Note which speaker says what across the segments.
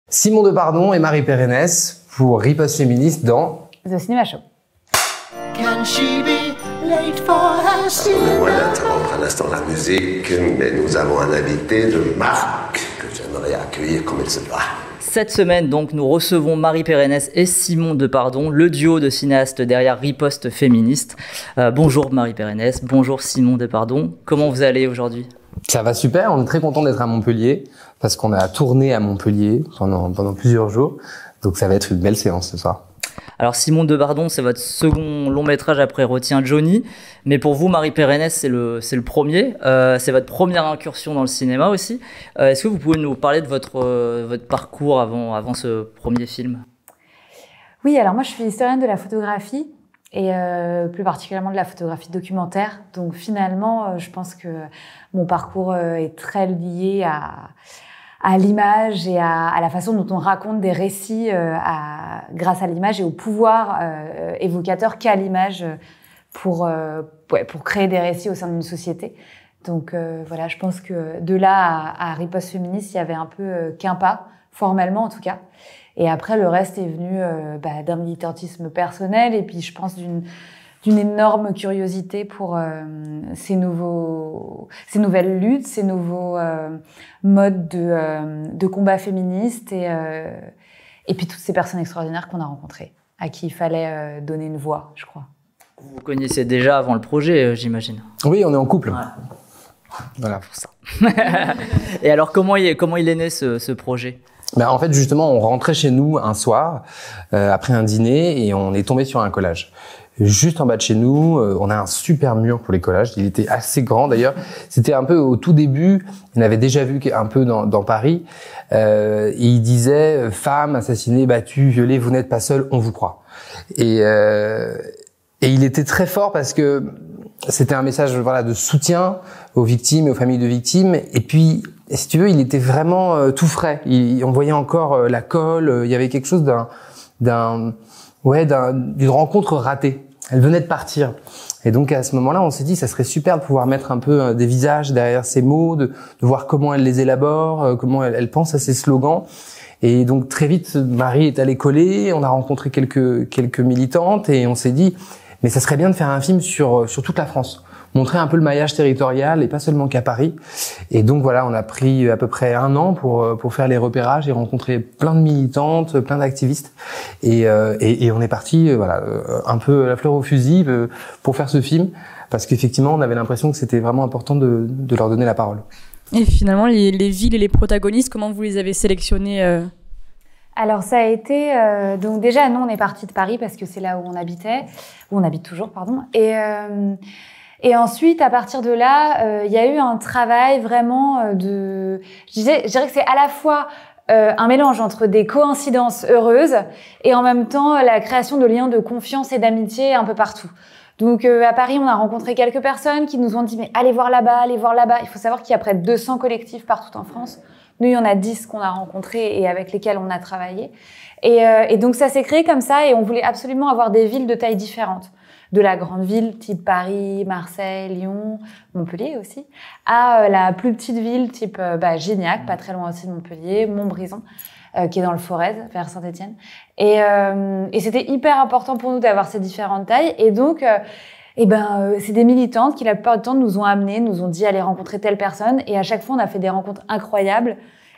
Speaker 1: Simon Depardon et Marie Pérenès pour Riposte féministe dans
Speaker 2: The Cinema Show.
Speaker 3: Can she be late for her
Speaker 4: On loin d'interrompre un instant la musique, mais nous avons un invité de marque que j'aimerais accueillir comme il se doit.
Speaker 5: Cette semaine, donc, nous recevons Marie Pérenès et Simon Depardon, le duo de cinéastes derrière Riposte féministe. Bonjour Marie Pérenès, bonjour Simon Depardon. Comment vous allez aujourd'hui ?
Speaker 1: Ça va super, on est très content d'être à Montpellier parce qu'on a tourné à Montpellier pendant plusieurs jours. Donc ça va être une belle séance ce soir.
Speaker 5: Alors Simon Depardon, c'est votre second long métrage après Retiens Johnny. Mais pour vous, Marie Pérenès, c'est le premier. C'est votre première incursion dans le cinéma aussi. Est-ce que vous pouvez nous parler de votre parcours avant ce premier film ?
Speaker 2: Oui, alors moi je suis historienne de la photographie et plus particulièrement de la photographie documentaire. Donc finalement, je pense que mon parcours est très lié à l'image et à la façon dont on raconte des récits grâce à l'image et au pouvoir évocateur qu'a l'image pour créer des récits au sein d'une société. Donc voilà, je pense que de là à Riposte féministe, il y avait un peu qu'un pas, formellement en tout cas. Et après, le reste est venu d'un militantisme personnel et puis je pense d'une énorme curiosité pour ces nouvelles luttes, ces nouveaux modes de combat féministe et puis toutes ces personnes extraordinaires qu'on a rencontrées, à qui il fallait donner une voix, je crois.
Speaker 5: Vous connaissez déjà avant le projet, j'imagine.
Speaker 1: Oui, on est en couple.
Speaker 5: Ouais.
Speaker 1: Voilà.
Speaker 5: Pour ça. Et alors, comment il est né ce projet ?
Speaker 1: En fait, justement, on rentrait chez nous un soir, après un dîner, et on est tombé sur un collage. Juste en bas de chez nous, on a un super mur pour les collages. Il était assez grand d'ailleurs. C'était un peu au tout début. On avait déjà vu un peu dans Paris. Et il disait « Femmes assassinées, battues, violées, vous n'êtes pas seules, on vous croit ». Et il était très fort parce que c'était un message de soutien aux victimes et aux familles de victimes. Et puis, si tu veux, il était vraiment tout frais. On voyait encore la colle. Il y avait quelque chose d'une rencontre ratée. Elle venait de partir. Et donc, à ce moment-là, on s'est dit, ça serait super de pouvoir mettre un peu des visages derrière ces mots, de voir comment elle les élabore, comment elle pense à ses slogans. Et donc, très vite, Marie est allée coller. On a rencontré quelques militantes et on s'est dit, mais ça serait bien de faire un film sur toute la France. Montrer un peu le maillage territorial et pas seulement qu'à Paris. Et donc voilà, on a pris à peu près 1 an pour faire les repérages et rencontrer plein de militantes, plein d'activistes. Et on est parti un peu la fleur au fusil pour faire ce film parce qu'effectivement, on avait l'impression que c'était vraiment important de leur donner la parole.
Speaker 6: Et finalement, les villes et les protagonistes, comment vous les avez sélectionnés
Speaker 2: Alors ça a été donc déjà nous on est partis de Paris parce que c'est là où on habitait, où on habite toujours pardon et ensuite à partir de là il y a eu un travail vraiment je dirais que c'est à la fois un mélange entre des coïncidences heureuses et en même temps la création de liens de confiance et d'amitié un peu partout. Donc à Paris, on a rencontré quelques personnes qui nous ont dit mais allez voir là-bas, allez voir là-bas. Il faut savoir qu'il y a près de 200 collectifs partout en France. Nous, il y en a 10 qu'on a rencontrés et avec lesquels on a travaillé. Et donc ça s'est créé comme ça et on voulait absolument avoir des villes de tailles différentes. De la grande ville type Paris, Marseille, Lyon, Montpellier aussi, à la plus petite ville type Gignac, pas très loin aussi de Montpellier, Montbrison, qui est dans le Forez, vers Saint-Étienne. Et c'était hyper important pour nous d'avoir ces différentes tailles. Et donc, c'est des militantes qui, la plupart du temps, nous ont amenés, nous ont dit allez rencontrer telle personne. Et à chaque fois, on a fait des rencontres incroyables.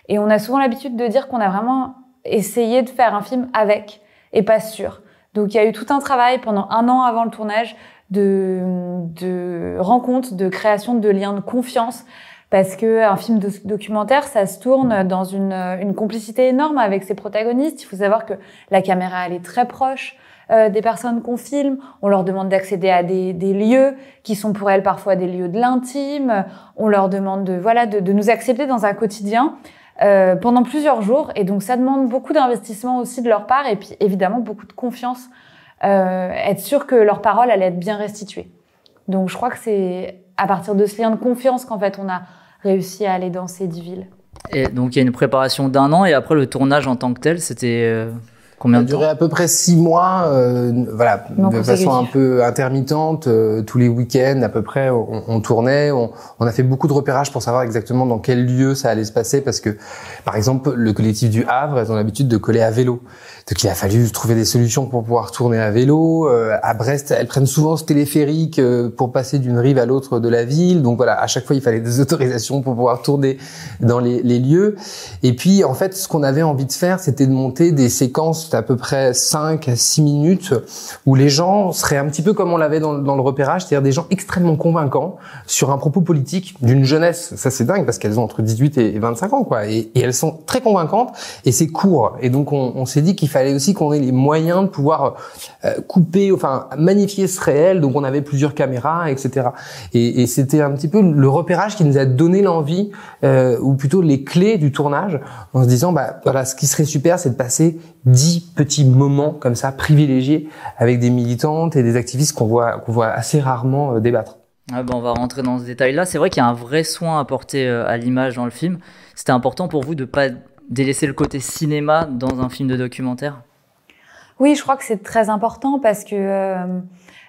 Speaker 2: Et on a souvent l'habitude de dire qu'on a vraiment essayé de faire un film avec et pas sur. Donc, il y a eu tout un travail pendant 1 an avant le tournage de rencontres, de création de liens de confiance. Parce que un film documentaire, ça se tourne dans une complicité énorme avec ses protagonistes. Il faut savoir que la caméra, elle est très proche des personnes qu'on filme. On leur demande d'accéder à des lieux qui sont pour elles parfois des lieux de l'intime. On leur demande de nous accepter dans un quotidien pendant plusieurs jours. Et donc, ça demande beaucoup d'investissement aussi de leur part et puis évidemment beaucoup de confiance. Être sûr que leur parole allait être bien restituée. Donc, je crois que c'est à partir de ce lien de confiance qu'en fait, on a réussi à aller dans ces 10 villes.
Speaker 5: Et donc, il y a une préparation d'1 an et après le tournage en tant que tel, c'était Combien
Speaker 1: Ça a
Speaker 5: de temps?
Speaker 1: duré à peu près 6 mois, voilà,
Speaker 2: Non
Speaker 1: de façon un
Speaker 2: consécutif.
Speaker 1: peu intermittente. Tous les week-ends, à peu près, on tournait. On a fait beaucoup de repérage pour savoir exactement dans quel lieu ça allait se passer, parce que, par exemple, le collectif du Havre, ils ont l'habitude de coller à vélo. Donc, il a fallu trouver des solutions pour pouvoir tourner à vélo. À Brest, elles prennent souvent ce téléphérique pour passer d'une rive à l'autre de la ville. Donc voilà, à chaque fois, il fallait des autorisations pour pouvoir tourner dans les lieux. Et puis, en fait, ce qu'on avait envie de faire, c'était de monter des séquences d'à peu près 5 à 6 minutes où les gens seraient un petit peu comme on l'avait dans le repérage, c'est-à-dire des gens extrêmement convaincants sur un propos politique d'une jeunesse. Ça, c'est dingue parce qu'elles ont entre 18 et 25 ans, quoi. Et elles sont très convaincantes et c'est court. Et donc, on s'est dit qu'il fallait aussi qu'on ait les moyens de pouvoir couper, enfin, magnifier ce réel. Donc, on avait plusieurs caméras, etc. Et c'était un petit peu le repérage qui nous a donné l'envie, ou plutôt les clés du tournage, en se disant, bah, voilà, ce qui serait super, c'est de passer 10 petits moments comme ça, privilégiés, avec des militantes et des activistes qu'on voit assez rarement débattre.
Speaker 5: Ah ben, on va rentrer dans ce détail-là. C'est vrai qu'il y a un vrai soin apporté à l'image dans le film. C'était important pour vous de pas délaisser le côté cinéma dans un film de documentaire?
Speaker 2: Oui, je crois que c'est très important parce que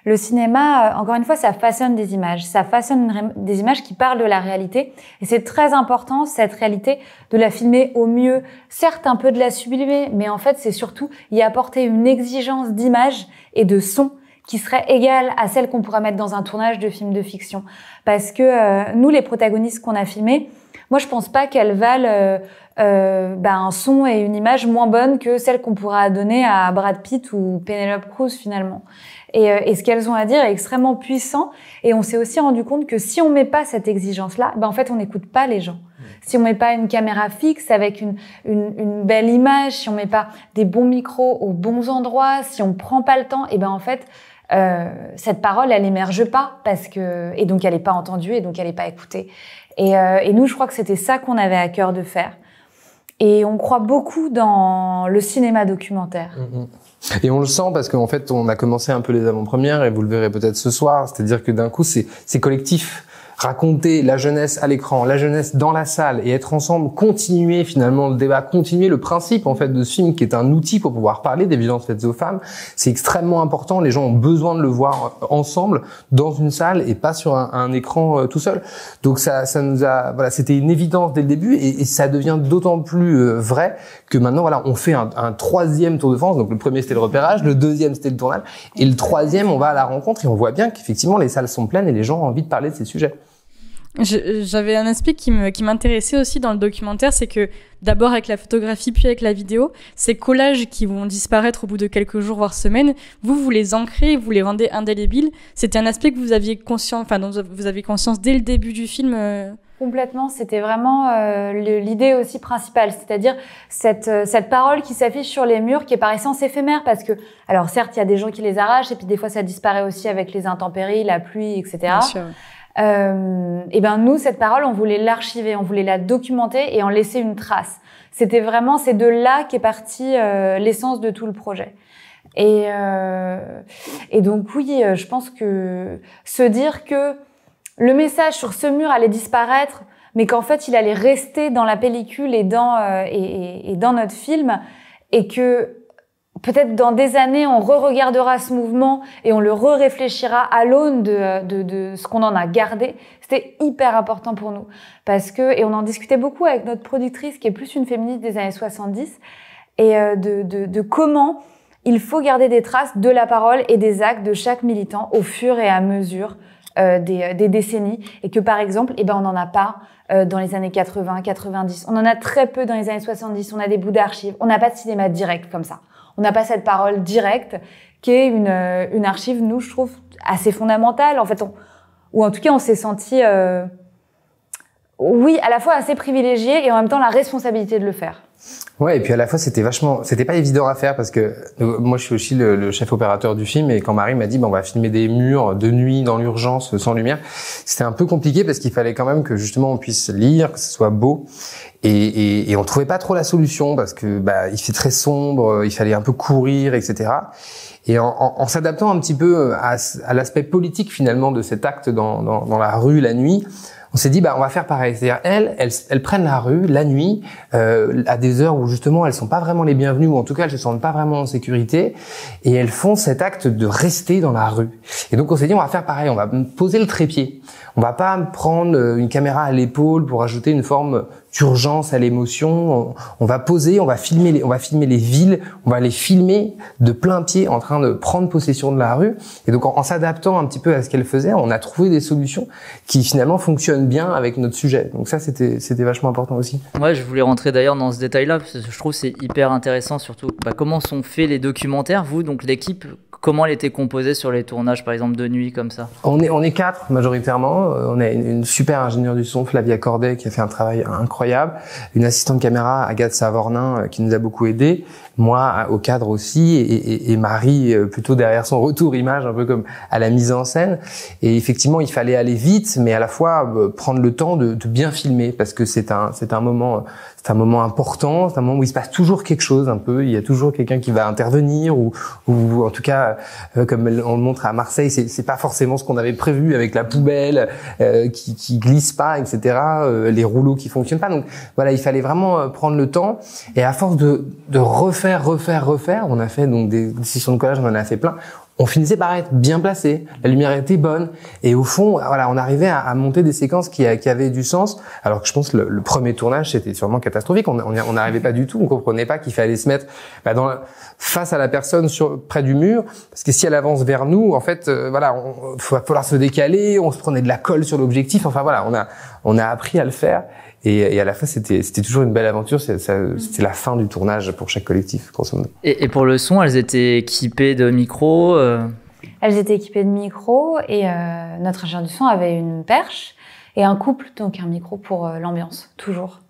Speaker 2: le cinéma, encore une fois, ça façonne des images. Ça façonne des images qui parlent de la réalité. Et c'est très important, cette réalité, de la filmer au mieux. Certes, un peu de la sublimer, mais en fait, c'est surtout y apporter une exigence d'image et de son qui serait égale à celle qu'on pourrait mettre dans un tournage de film de fiction. Parce que nous, les protagonistes qu'on a filmés, moi, je pense pas qu'elles valent un son et une image moins bonnes que celles qu'on pourra donner à Brad Pitt ou Penelope Cruz, finalement. Et ce qu'elles ont à dire est extrêmement puissant. Et on s'est aussi rendu compte que si on met pas cette exigence-là, en fait, on n'écoute pas les gens. Si on met pas une caméra fixe avec une belle image, si on met pas des bons micros aux bons endroits, si on prend pas le temps, en fait, cette parole, elle émerge pas et donc elle est pas entendue et donc elle est pas écoutée. Et nous, je crois que c'était ça qu'on avait à cœur de faire. Et on croit beaucoup dans le cinéma documentaire.
Speaker 1: Et on le sent parce qu'en fait, on a commencé un peu les avant-premières et vous le verrez peut-être ce soir. C'est-à-dire que d'un coup, c'est collectif. Raconter la jeunesse à l'écran, la jeunesse dans la salle et être ensemble, continuer finalement le débat, continuer le principe en fait de ce film qui est un outil pour pouvoir parler des violences faites aux femmes, c'est extrêmement important. Les gens ont besoin de le voir ensemble dans une salle et pas sur un écran tout seul. Donc ça nous a, voilà, c'était une évidence dès le début et ça devient d'autant plus vrai que maintenant voilà, on fait un troisième Tour de France. Donc le premier c'était le repérage, le deuxième c'était le tournage et le troisième on va à la rencontre et on voit bien qu'effectivement les salles sont pleines et les gens ont envie de parler de ces sujets.
Speaker 6: J'avais un aspect qui m'intéressait aussi dans le documentaire, c'est que d'abord avec la photographie puis avec la vidéo, ces collages qui vont disparaître au bout de quelques jours voire semaines, vous les ancrez, vous les rendez indélébiles. C'était un aspect que vous aviez conscience, dont vous avez conscience dès le début du film.
Speaker 2: Complètement, c'était vraiment l'idée aussi principale, c'est-à-dire cette parole qui s'affiche sur les murs, qui est par essence éphémère, parce que, alors certes, il y a des gens qui les arrachent, et puis des fois ça disparaît aussi avec les intempéries, la pluie, etc.
Speaker 6: Bien sûr.
Speaker 2: Nous, cette parole, on voulait l'archiver, on voulait la documenter et en laisser une trace. C'était vraiment, c'est de là qu'est partie l'essence de tout le projet. Et donc oui, je pense que se dire que le message sur ce mur allait disparaître, mais qu'en fait il allait rester dans la pellicule et dans notre film, et que peut-être dans des années, on re-regardera ce mouvement et on le re-réfléchira à l'aune de ce qu'on en a gardé. C'était hyper important pour nous. Et on en discutait beaucoup avec notre productrice, qui est plus une féministe des années 70, et de comment il faut garder des traces de la parole et des actes de chaque militant au fur et à mesure des décennies. Et que par exemple, on n'en a pas dans les années 80, 90. On en a très peu dans les années 70. On a des bouts d'archives. On n'a pas de cinéma direct comme ça. On n'a pas cette parole directe qui est une archive, nous, je trouve, assez fondamentale. En fait, ou en tout cas, on s'est senti, oui, à la fois assez privilégié et en même temps la responsabilité de le faire.
Speaker 1: Ouais, et puis à la fois c'était pas évident à faire parce que moi je suis aussi le chef opérateur du film et quand Marie m'a dit on va filmer des murs de nuit dans l'urgence sans lumière, c'était un peu compliqué parce qu'il fallait quand même que justement on puisse lire, que ce soit beau et on trouvait pas trop la solution parce que il fait très sombre, il fallait un peu courir, etc. Et en s'adaptant un petit peu à l'aspect politique finalement de cet acte dans la rue la nuit, on s'est dit, on va faire pareil. C'est-à-dire, elles prennent la rue la nuit, à des heures où justement elles sont pas vraiment les bienvenues, ou en tout cas elles se sentent pas vraiment en sécurité, et elles font cet acte de rester dans la rue. Et donc on s'est dit, on va faire pareil, on va poser le trépied. On va pas prendre une caméra à l'épaule pour ajouter une forme d'urgence à l'émotion. On va poser, on va filmer les villes, on va les filmer de plein pied en train de prendre possession de la rue. Et donc en s'adaptant un petit peu à ce qu'elles faisaient, on a trouvé des solutions qui finalement fonctionnent bien avec notre sujet. Donc ça c'était vachement important aussi.
Speaker 5: Ouais, je voulais rentrer d'ailleurs dans ce détail-là parce que je trouve que c'est hyper intéressant, surtout comment sont faits les documentaires. Vous, donc l'équipe, comment elle était composée sur les tournages, par exemple de nuit comme ça? On
Speaker 1: est 4 majoritairement. On a une super ingénieure du son, Flavia Cordet, qui a fait un travail incroyable. Une assistante caméra, Agathe Savornin, qui nous a beaucoup aidé. Moi, au cadre aussi, et Marie, plutôt derrière son retour image, un peu comme à la mise en scène. Et effectivement, il fallait aller vite, mais à la fois prendre le temps de bien filmer, parce que c'est un moment important, c'est un moment où il se passe toujours quelque chose un peu, il y a toujours quelqu'un qui va intervenir, ou en tout cas, comme on le montre à Marseille, c'est pas forcément ce qu'on avait prévu avec la poubelle qui glisse pas, etc., les rouleaux qui fonctionnent pas. Donc voilà, il fallait vraiment prendre le temps, et à force de refaire, on a fait donc des sessions de collage, on en a fait plein. On finissait par être bien placé, la lumière était bonne, et au fond, voilà, on arrivait à monter des séquences qui avaient du sens. Alors que je pense que le premier tournage, c'était sûrement catastrophique. On n'arrivait pas du tout, on comprenait pas qu'il fallait se mettre face à la personne près du mur, parce que si elle avance vers nous, en fait, va falloir se décaler, on se prenait de la colle sur l'objectif. Enfin voilà, on a appris à le faire. Et à la fin, c'était toujours une belle aventure. C'était la fin du tournage pour chaque collectif, grosso modo.
Speaker 5: Et pour le son, elles étaient équipées de micros
Speaker 2: Elles étaient équipées de micros, et notre ingénieur du son avait une perche et un couple, donc un micro pour l'ambiance, toujours.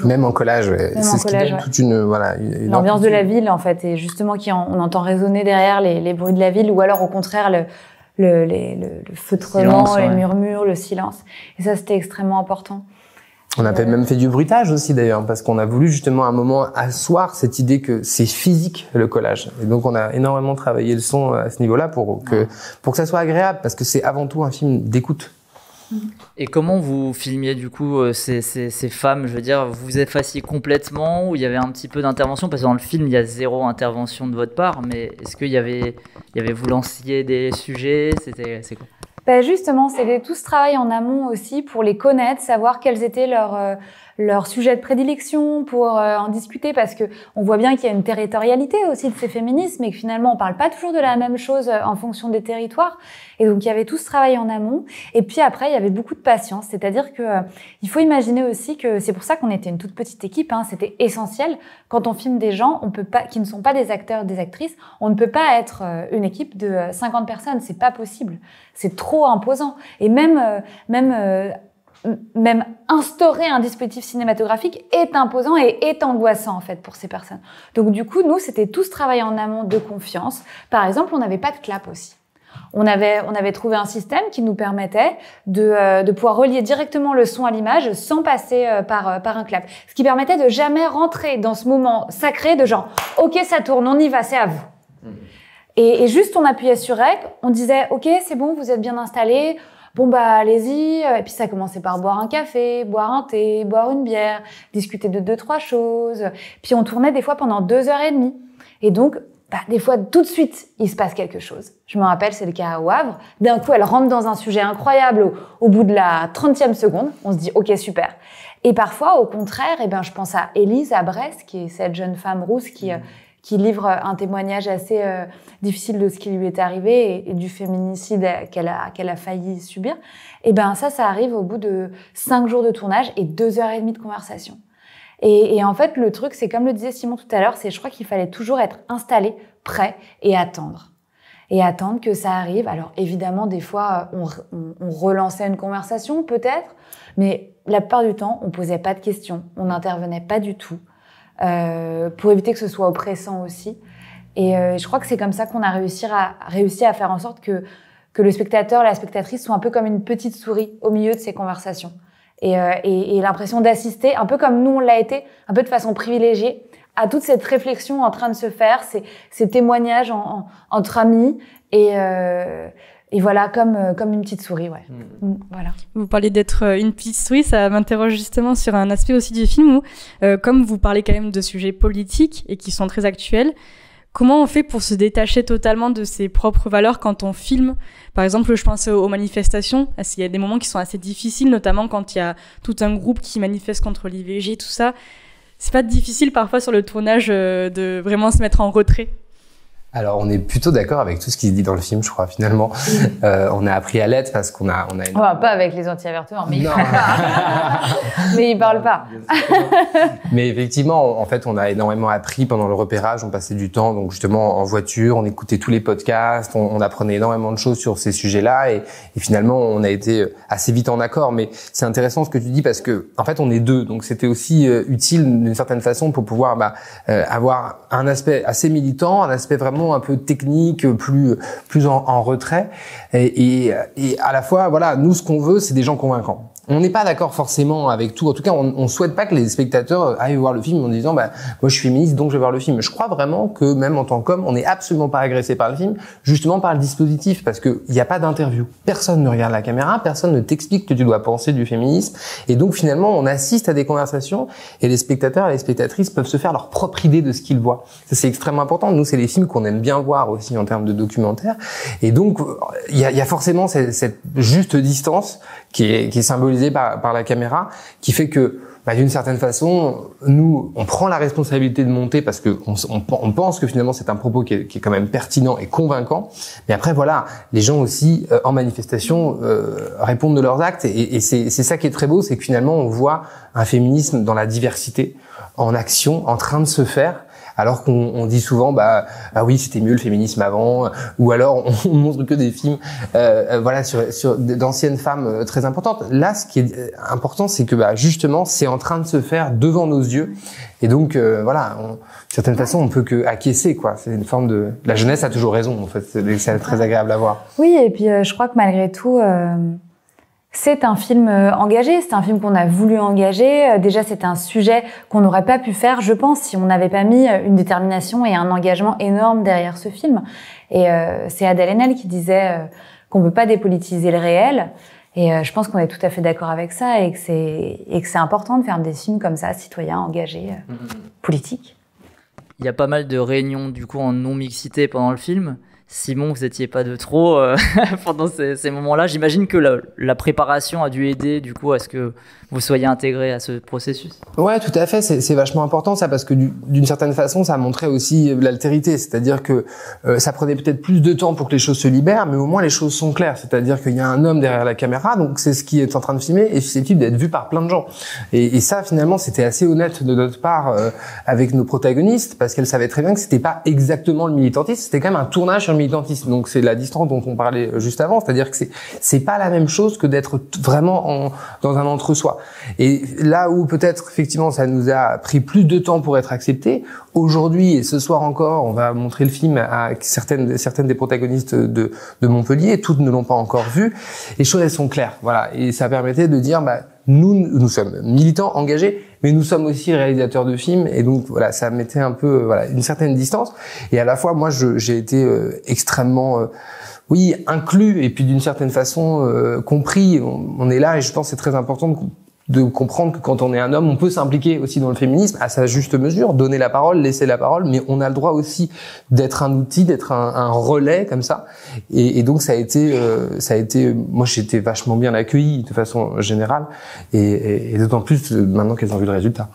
Speaker 1: Même en collage, c'est ce qui donne toute une
Speaker 2: l'ambiance de la ville, en fait, et justement on entend résonner derrière les bruits de la ville, ou alors au contraire le feutrement, silence, les murmures, le silence. Et ça, c'était extrêmement important.
Speaker 1: On a même fait du bruitage aussi d'ailleurs, parce qu'on a voulu justement à un moment asseoir cette idée que c'est physique le collage. Et donc on a énormément travaillé le son à ce niveau-là pour que ça soit agréable, parce que c'est avant tout un film d'écoute.
Speaker 5: Et comment vous filmiez du coup ces femmes? Je veux dire, vous vous effaciez complètement, ou il y avait un petit peu d'intervention? Parce que dans le film, il y a 0 intervention de votre part, mais est-ce qu'il y avait vous lanciez des sujets? C'est quoi?
Speaker 2: Justement, c'était tout ce travail en amont aussi pour les connaître, savoir quels étaient leurs sujets de prédilection, pour en discuter, parce que on voit bien qu'il y a une territorialité aussi de ces féminismes, et que finalement on parle pas toujours de la même chose en fonction des territoires. Et donc il y avait tout ce travail en amont. Et puis après, il y avait beaucoup de patience, c'est-à-dire que il faut imaginer aussi que c'est pour ça qu'on était une toute petite équipe. C'était essentiel quand on filme des gens, qui ne sont pas des acteurs, des actrices. On ne peut pas être une équipe de 50 personnes, c'est pas possible. C'est trop imposant. Et même instaurer un dispositif cinématographique est imposant et est angoissant en fait pour ces personnes. Donc du coup, nous, c'était tout ce travail en amont de confiance. Par exemple, on n'avait pas de clap aussi. On avait trouvé un système qui nous permettait de pouvoir relier directement le son à l'image sans passer par un clap. Ce qui permettait de jamais rentrer dans ce moment sacré de genre « Ok, ça tourne, on y va, c'est à vous ». Et juste, on appuyait sur REC, on disait « Ok, c'est bon, vous êtes bien installés ». Bon allez-y. Et puis ça commençait par boire un café, boire un thé, boire une bière, discuter de 2-3 choses. Puis on tournait des fois pendant 2h30. Et donc, des fois, tout de suite, il se passe quelque chose. Je me rappelle, c'est le cas au Havre. D'un coup, elle rentre dans un sujet incroyable au bout de la 30e seconde. On se dit, ok, super. Et parfois, au contraire, je pense à Élise, à Brest, qui est cette jeune femme rousse qui livre un témoignage assez difficile de ce qui lui est arrivé et du féminicide qu'elle a failli subir. Et ça arrive au bout de 5 jours de tournage et 2h30 de conversation. Et en fait, le truc, c'est comme le disait Simon tout à l'heure, je crois qu'il fallait toujours être installé, prêt et attendre. Et attendre que ça arrive. Alors évidemment, des fois, on relançait une conversation peut-être, mais la plupart du temps, on posait pas de questions, on n'intervenait pas du tout. Pour éviter que ce soit oppressant aussi. Et je crois que c'est comme ça qu'on a réussi à faire en sorte que le spectateur, la spectatrice soit un peu comme une petite souris au milieu de ces conversations. Et l'impression d'assister, un peu comme nous on l'a été, un peu de façon privilégiée, à toute cette réflexion en train de se faire, ces témoignages entre amis. Et Et voilà, comme une petite souris, ouais. Voilà.
Speaker 6: Vous parlez d'être une petite souris, ça m'interroge justement sur un aspect aussi du film où, comme vous parlez quand même de sujets politiques et qui sont très actuels, comment on fait pour se détacher totalement de ses propres valeurs quand on filme? Par exemple, je pense aux manifestations. Il y a des moments qui sont assez difficiles, notamment quand il y a tout un groupe qui manifeste contre l'IVG, tout ça. C'est pas difficile parfois sur le tournage de vraiment se mettre en retrait?
Speaker 1: Alors, on est plutôt d'accord avec tout ce qui se dit dans le film, je crois, finalement. On a appris à l'être parce qu'on a une...
Speaker 2: Pas avec les anti-avortements, mais ils parlent pas. Mais ils parlent pas.
Speaker 1: Mais effectivement, en fait, on a énormément appris pendant le repérage. On passait du temps, donc justement, en voiture, on écoutait tous les podcasts, on apprenait énormément de choses sur ces sujets-là et finalement, on a été assez vite en accord. Mais c'est intéressant ce que tu dis parce que, en fait, on est deux. Donc, c'était aussi utile d'une certaine façon pour pouvoir avoir un aspect assez militant, un aspect vraiment un peu technique, plus en retrait. Et à la fois, voilà, nous, ce qu'on veut, c'est des gens convaincants. On n'est pas d'accord forcément avec tout. En tout cas, on souhaite pas que les spectateurs aillent voir le film en disant, moi, je suis féministe, donc je vais voir le film. Je crois vraiment que même en tant qu'homme, on n'est absolument pas agressé par le film, justement par le dispositif, parce que il n'y a pas d'interview. Personne ne regarde la caméra, personne ne t'explique que tu dois penser du féminisme. Et donc, finalement, on assiste à des conversations et les spectateurs et les spectatrices peuvent se faire leur propre idée de ce qu'ils voient. Ça, c'est extrêmement important. Nous, c'est les films qu'on aime bien voir aussi en termes de documentaire. Et donc, il y a forcément cette juste distance qui est symbolisée par la caméra, qui fait que d'une certaine façon, nous, on prend la responsabilité de monter parce que on pense que finalement c'est un propos qui est quand même pertinent et convaincant. Mais après, voilà, les gens aussi en manifestation répondent de leurs actes et c'est ça qui est très beau, c'est que finalement on voit un féminisme dans la diversité, en action, en train de se faire. Alors qu'on dit souvent, oui, c'était mieux le féminisme avant, ou alors on montre que des films, sur d'anciennes femmes très importantes. Là, ce qui est important, c'est que justement, c'est en train de se faire devant nos yeux, et donc d'une certaine façon, on peut que acquiescer, quoi. C'est une forme de, la jeunesse a toujours raison, en fait. C'est très agréable à voir.
Speaker 2: Oui, et puis je crois que malgré tout. C'est un film engagé, c'est un film qu'on a voulu engager. Déjà, c'est un sujet qu'on n'aurait pas pu faire, je pense, si on n'avait pas mis une détermination et un engagement énorme derrière ce film. Et c'est Adèle Haenel qui disait qu'on ne peut pas dépolitiser le réel. Et je pense qu'on est tout à fait d'accord avec ça et que c'est important de faire des films comme ça, citoyens, engagés, politiques.
Speaker 5: Il y a pas mal de réunions du coup en non-mixité pendant le film. Simon, vous n'étiez pas de trop pendant ces moments-là. J'imagine que la préparation a dû aider du coup à ce que vous soyez intégré à ce processus.
Speaker 1: Ouais, tout à fait. C'est vachement important ça parce que d'une certaine façon, ça montrait aussi l'altérité. C'est-à-dire que ça prenait peut-être plus de temps pour que les choses se libèrent, mais au moins les choses sont claires. C'est-à-dire qu'il y a un homme derrière la caméra, donc c'est ce qui est en train de filmer et susceptible d'être vu par plein de gens. Et ça, finalement, c'était assez honnête de notre part avec nos protagonistes parce qu'elles savaient très bien que c'était pas exactement le militantisme, c'était quand même un tournage sur le militantisme. Donc c'est la distance dont on parlait juste avant, c'est-à-dire que c'est pas la même chose que d'être vraiment dans un entre-soi. Et là où peut-être effectivement ça nous a pris plus de temps pour être accepté, aujourd'hui et ce soir encore, on va montrer le film à certaines des protagonistes de Montpellier, toutes ne l'ont pas encore vu. Les choses elles sont claires, voilà. Et ça permettait de dire nous sommes militants engagés, mais nous sommes aussi réalisateurs de films et donc voilà, ça mettait un peu une certaine distance. Et à la fois moi j'ai été extrêmement inclus et puis d'une certaine façon compris. On est là et je pense que c'est très important de comprendre que quand on est un homme, on peut s'impliquer aussi dans le féminisme à sa juste mesure, donner la parole, laisser la parole, mais on a le droit aussi d'être un outil, d'être un relais comme ça. Et donc ça a été, moi j'étais vachement bien accueilli de façon générale, et d'autant plus maintenant qu'elles ont vu le résultat.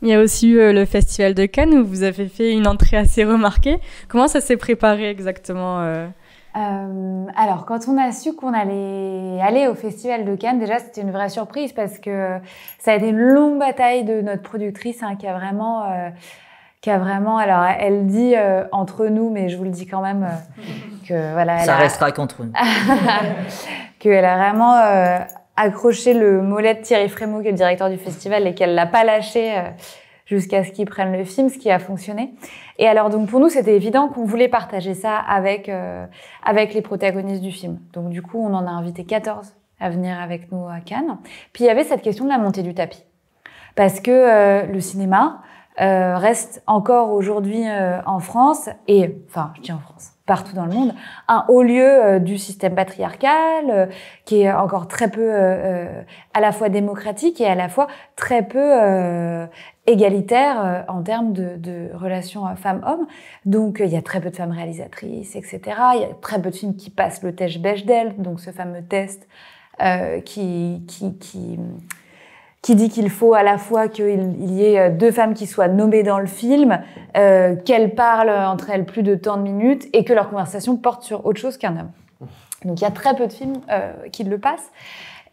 Speaker 6: Il y a aussi eu le Festival de Cannes où vous avez fait une entrée assez remarquée. Comment ça s'est préparé exactement
Speaker 2: Alors, quand on a su qu'on allait aller au Festival de Cannes, déjà, c'était une vraie surprise parce que ça a été une longue bataille de notre productrice qui a vraiment, alors elle dit entre nous, mais je vous le dis quand même que voilà.
Speaker 5: Ça restera qu'entre nous.
Speaker 2: Qu'elle a vraiment accroché le mollet de Thierry Frémaux, qui est le directeur du festival, et qu'elle l'a pas lâché jusqu'à ce qu'ils prennent le film, ce qui a fonctionné. Et alors, donc, pour nous, c'était évident qu'on voulait partager ça avec les protagonistes du film. Donc, du coup, on en a invité 14 à venir avec nous à Cannes. Puis, il y avait cette question de la montée du tapis. Parce que le cinéma, reste encore aujourd'hui en France, et enfin je dis en France, partout dans le monde, un haut lieu du système patriarcal qui est encore très peu à la fois démocratique et à la fois très peu égalitaire en termes de relations femmes-hommes. Donc il y a très peu de femmes réalisatrices, etc. Il y a très peu de films qui passent le test Bechdel, donc ce fameux test qui dit qu'il faut à la fois qu'il y ait deux femmes qui soient nommées dans le film, qu'elles parlent entre elles plus de tant de minutes et que leur conversation porte sur autre chose qu'un homme. Donc il y a très peu de films qui le passent.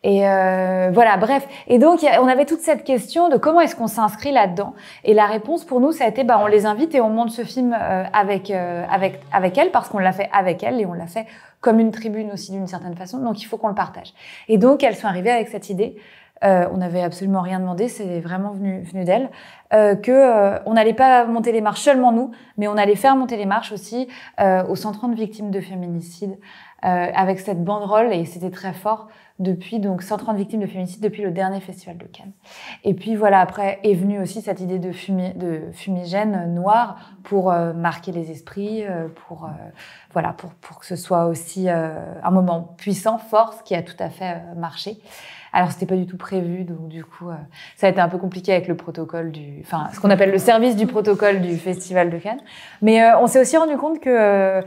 Speaker 2: Et voilà, bref. Et donc on avait toute cette question de comment est-ce qu'on s'inscrit là-dedans. Et la réponse pour nous, ça a été on les invite et on monte ce film avec elles, parce qu'on l'a fait avec elles et on l'a fait comme une tribune aussi d'une certaine façon. Donc il faut qu'on le partage. Et donc elles sont arrivées avec cette idée. On n'avait absolument rien demandé, c'est vraiment venu d'elle, on n'allait pas monter les marches seulement nous, mais on allait faire monter les marches aussi aux 130 victimes de féminicide avec cette banderole, et c'était très fort depuis, donc 130 victimes de féminicide depuis le dernier festival de Cannes. Et puis voilà, après est venue aussi cette idée de fumigène noir pour marquer les esprits, pour que ce soit aussi un moment puissant, fort, ce qui a tout à fait marché. Alors, c'était pas du tout prévu, donc du coup, ça a été un peu compliqué avec le protocole ce qu'on appelle le service du protocole du Festival de Cannes. Mais on s'est aussi rendu compte que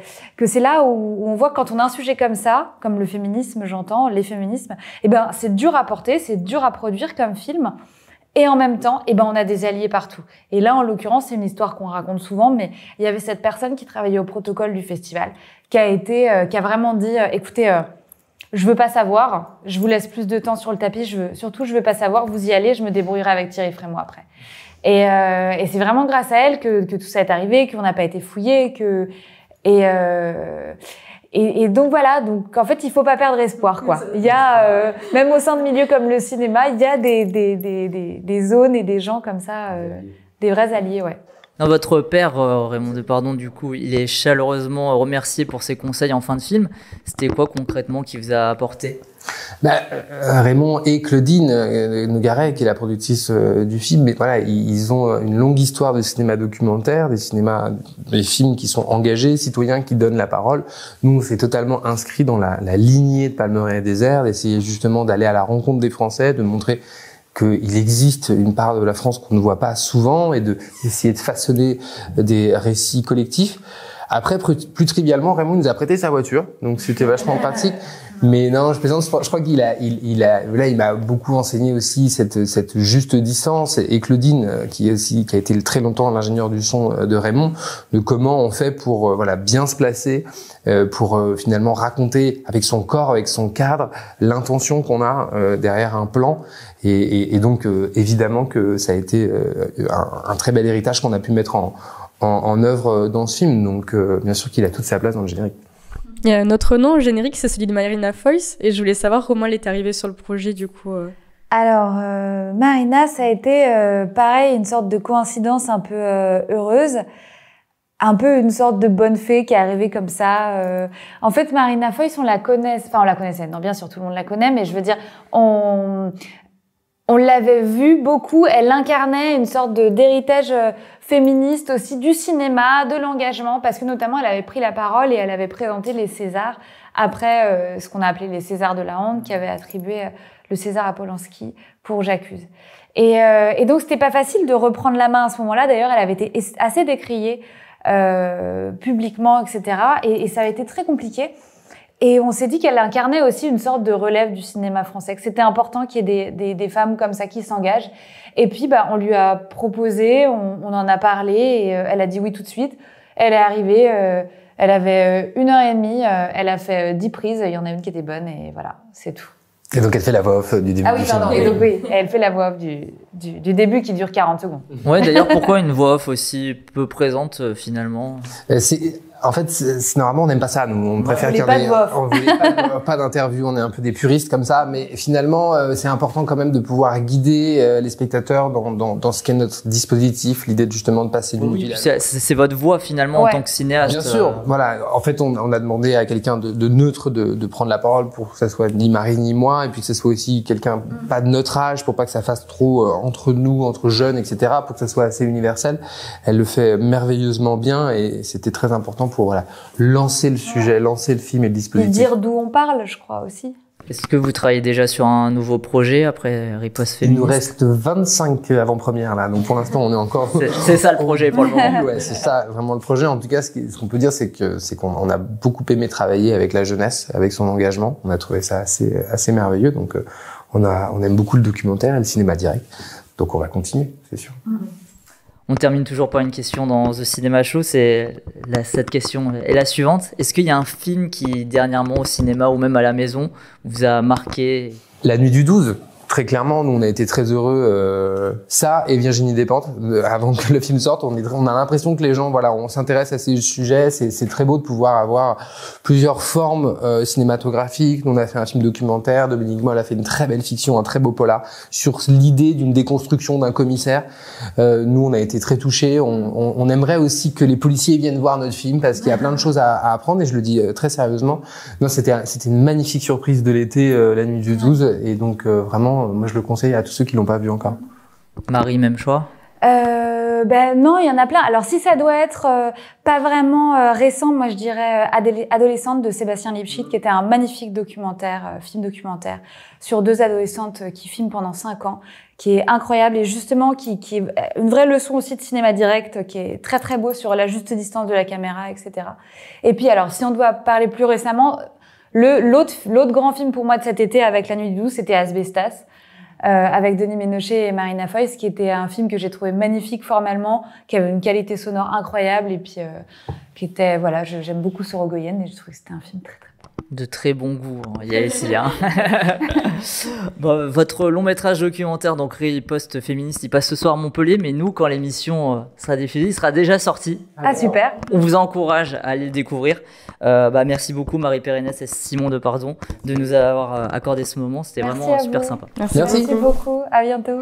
Speaker 2: c'est là où on voit que quand on a un sujet comme ça, comme le féminisme, j'entends, les féminismes, c'est dur à porter, c'est dur à produire comme film. Et en même temps, on a des alliés partout. Et là, en l'occurrence, c'est une histoire qu'on raconte souvent, mais il y avait cette personne qui travaillait au protocole du festival, qui a vraiment dit, écoutez, je veux pas savoir, je vous laisse plus de temps sur le tapis, je veux pas savoir, vous y allez, je me débrouillerai avec Thierry Frémaux après. Et c'est vraiment grâce à elle que tout ça est arrivé, qu'on n'a pas été fouillé, et donc voilà, donc en fait il faut pas perdre espoir, quoi. Il y a même au sein de milieux comme le cinéma, il y a des zones et des gens comme ça, des vrais alliés, ouais.
Speaker 5: Non, votre père, Raymond Depardon, du coup, il est chaleureusement remercié pour ses conseils en fin de film. C'était quoi concrètement qu'il vous a apporté ?
Speaker 1: Raymond et Claudine Nogaret, qui est la productrice du film, mais voilà, ils ont une longue histoire de cinéma documentaire, des films qui sont engagés, citoyens qui donnent la parole. Nous, on s'est totalement inscrits dans la lignée de Palmeraie et Désert, d'essayer justement d'aller à la rencontre des Français, de montrer qu'il existe une part de la France qu'on ne voit pas souvent et d'essayer de façonner des récits collectifs. Après, plus trivialement, Raymond nous a prêté sa voiture, donc c'était vachement pratique. Mais non, je plaisante. Je crois qu'il il m'a beaucoup enseigné aussi cette juste distance. Et Claudine, qui a été très longtemps l'ingénieur du son de Raymond, de comment on fait pour bien se placer, pour finalement raconter avec son corps, avec son cadre, l'intention qu'on a derrière un plan. Et donc évidemment que ça a été un très bel héritage qu'on a pu mettre en œuvre dans ce film. Donc bien sûr qu'il a toute sa place dans le générique.
Speaker 6: Il y a un autre nom au générique, c'est celui de Marina Foïs, et je voulais savoir comment elle est arrivée sur le projet du coup.
Speaker 2: Alors, Marina, ça a été pareil, une sorte de coïncidence un peu heureuse, un peu une sorte de bonne fée qui est arrivée comme ça. En fait, Marina Foïs, on la connaissait, non, bien sûr, tout le monde la connaît, mais je veux dire, on l'avait vue beaucoup, elle incarnait une sorte d'héritage féministe aussi du cinéma, de l'engagement, parce que notamment elle avait pris la parole et elle avait présenté les Césars après ce qu'on a appelé les Césars de la honte, qui avait attribué le César à Polanski pour J'accuse. Et donc c'était pas facile de reprendre la main à ce moment-là. D'ailleurs, elle avait été assez décriée publiquement, etc. Et ça avait été très compliqué. Et on s'est dit qu'elle incarnait aussi une sorte de relève du cinéma français, que c'était important qu'il y ait des femmes comme ça qui s'engagent. Et puis, on lui a proposé, on en a parlé, et elle a dit oui tout de suite. Elle est arrivée, elle avait 1h30, elle a fait 10 prises, il y en a une qui était bonne, et voilà, c'est tout.
Speaker 1: Et donc elle fait la voix off du début du film.
Speaker 2: Ah oui, pardon, et donc oui, elle fait la voix off du début qui dure 40 secondes.
Speaker 5: Ouais, d'ailleurs, pourquoi une voix off aussi peu présente finalement ?
Speaker 1: En fait, normalement, on n'aime pas ça. Nous, on préfère qu'il y en ait. On voulait pas d'interview. On est un peu des puristes comme ça, mais finalement, c'est important quand même de pouvoir guider les spectateurs dans ce qu'est notre dispositif. L'idée justement de passer d'une ville.
Speaker 5: C'est votre voix finalement en tant que cinéaste.
Speaker 1: Bien sûr. Voilà. En fait, on a demandé à quelqu'un de neutre de prendre la parole pour que ça soit ni Marie ni moi, et puis que ça soit aussi quelqu'un pas de notre âge, pour pas que ça fasse trop entre nous, entre jeunes, etc. Pour que ça soit assez universel. Elle le fait merveilleusement bien, et c'était très important pour lancer le sujet, lancer le film et le dispositif.
Speaker 2: Et dire d'où on parle, je crois aussi.
Speaker 5: Est-ce que vous travaillez déjà sur un nouveau projet après Riposte Féministe?
Speaker 1: Il nous reste 25 avant-premières là, donc pour l'instant on est encore...
Speaker 5: C'est ça le projet pour le moment.
Speaker 1: Ouais, c'est ça vraiment le projet. En tout cas, ce qu'on peut dire, c'est qu'on a beaucoup aimé travailler avec la jeunesse, avec son engagement. On a trouvé ça assez merveilleux, donc on aime beaucoup le documentaire et le cinéma direct. Donc on va continuer, c'est sûr.
Speaker 5: On termine toujours par une question dans The Cinema Show, cette question est la suivante. Est-ce qu'il y a un film qui, dernièrement au cinéma ou même à la maison, vous a marqué?
Speaker 1: La nuit du 12. Très clairement, nous on a été très heureux. Ça et Virginie Despentes, avant que le film sorte, on a l'impression que les gens, on s'intéresse à ces sujets. C'est très beau de pouvoir avoir plusieurs formes cinématographiques. Nous on a fait un film documentaire. Dominique Moll a fait une très belle fiction, un très beau polar sur l'idée d'une déconstruction d'un commissaire. Nous on a été très touchés. On aimerait aussi que les policiers viennent voir notre film parce qu'il y a plein de choses à apprendre, et je le dis très sérieusement. Non, c'était une magnifique surprise de l'été, La nuit du 12, et donc vraiment. Moi, je le conseille à tous ceux qui l'ont pas vu encore.
Speaker 5: Marie, même choix?
Speaker 2: Non, il y en a plein. Alors, si ça doit être pas vraiment récent, moi, je dirais Adolescente de Sébastien Lipschitz, qui était un magnifique film documentaire, sur 2 adolescentes qui filment pendant 5 ans, qui est incroyable et justement qui est une vraie leçon aussi de cinéma direct, qui est très très beau sur la juste distance de la caméra, etc. Et puis, alors, si on doit parler plus récemment, l'autre grand film pour moi de cet été avec La nuit du 12, c'était Asbestas, avec Denis Ménochet et Marina Foïs, qui était un film que j'ai trouvé magnifique formellement, qui avait une qualité sonore incroyable, et puis qui était, j'aime beaucoup Sorogoyen, et je trouve que c'était un film très très bon.
Speaker 5: De très bon goût, il y a ici. Bon, votre long métrage documentaire, donc Riposte Féministe, il passe ce soir à Montpellier, mais nous, quand l'émission sera diffusée, il sera déjà sorti.
Speaker 2: Ah, super.
Speaker 5: On vous encourage à aller le découvrir. Merci beaucoup Marie Pérenès et Simon Depardon de nous avoir accordé ce moment. C'était vraiment super sympa.
Speaker 2: Merci beaucoup. À bientôt.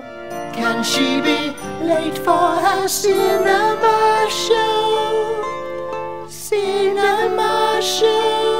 Speaker 3: Can she be late for her cinema show? Cinema show.